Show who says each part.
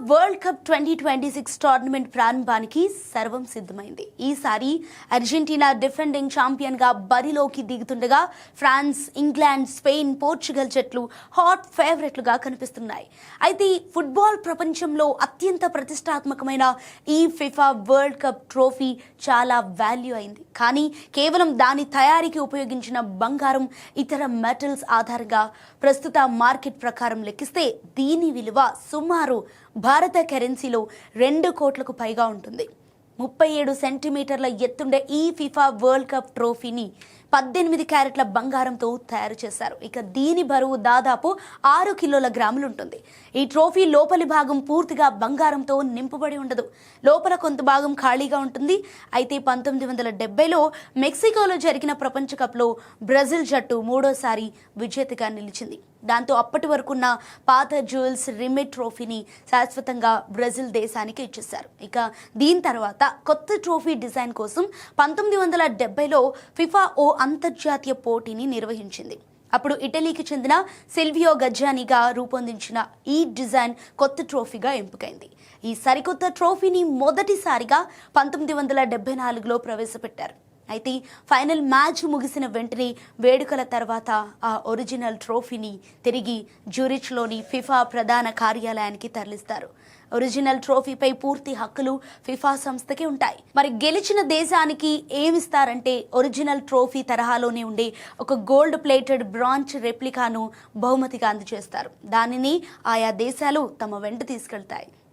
Speaker 1: World cup 2026 tournament ప్రారంభానికి సర్వం సిద్ధమైంది. ఈసారి అర్జెంటీనా డిఫెండింగ్ ఛాంపియన్ గా బరిలోకి దిగుతుండగా ఫ్రాన్స్, ఇంగ్లాండ్, స్పెయిన్, పోర్చుగల్ జట్లు హాట్ ఫేవరెట్లుగా కనిపిస్తున్నాయి. అయితే ఫుట్బాల్ ప్రపంచంలో అత్యంత ప్రతిష్టాత్మకమైన ఈ ఫిఫా వరల్డ్ కప్ ట్రోఫీ చాలా వాల్యూ అయింది. కానీ కేవలం దాని తయారీకి ఉపయోగించిన బంగారం, ఇతర మెటల్స్ ఆధారంగా ప్రస్తుత మార్కెట్ ప్రకారం లెక్కిస్తే దీని విలువ సుమారు భారత కరెన్సీలో 2 కోట్లకు పైగా ఉంటుంది. 37 సెంటీమీటర్ల ఎత్తుండే ఈ ఫిఫా వరల్డ్ కప్ ట్రోఫీని 18 క్యారెట్ల బంగారంతో తయారు చేశారు. ఇక దీని బరువు దాదాపు 6 కిలోల గ్రాములు ఉంటుంది. ఈ ట్రోఫీ లోపలి భాగం పూర్తిగా బంగారంతో నింపబడి ఉండదు. లోపల కొంత భాగం ఖాళీగా ఉంటుంది. అయితే 1970లో మెక్సికోలో జరిగిన ప్రపంచ కప్లో బ్రెజిల్ జట్టు 3వ విజేతగా నిలిచింది. దాంతో అప్పటి వరకున్న పాత జ్యూవెల్స్ రిమిట్ ట్రోఫీని శాశ్వతంగా బ్రెజిల్ దేశానికి ఇచ్చేశారు. ఇక దీని తర్వాత కొత్త ట్రోఫీ డిజైన్ కోసం 1970లో ఫిఫా ఓ అంతర్జాతీయ పోటీని నిర్వహించింది. అప్పుడు ఇటలీకి చెందిన సిల్వియో గజ్జానిగా రూపొందించిన ఈ డిజైన్ కొత్త ట్రోఫీగా ఎంపికైంది. ఈ సరికొత్త ట్రోఫీని మొదటిసారిగా 1974లో ప్రవేశపెట్టారు. అయితే ఫైనల్ మ్యాచ్ ముగిసిన వెంటనే వేడుకల తర్వాత ఆ ఒరిజినల్ ట్రోఫీని తిరిగి జ్యూరిచ్లోని ఫిఫా ప్రధాన కార్యాలయానికి తరలిస్తారు. ఒరిజినల్ ట్రోఫీపై పూర్తి హక్కులు ఫిఫా సంస్థకే ఉంటాయి. మరి గెలిచిన దేశానికి ఏమిస్తారంటే ఒరిజినల్ ట్రోఫీ తరహాలోనే ఉండే ఒక గోల్డ్ ప్లేటెడ్ బ్రాంజ్ రెప్లికాను బహుమతిగా అందజేస్తారు. దానిని ఆయా దేశాలు తమ వెంట తీసుకెళ్తాయి.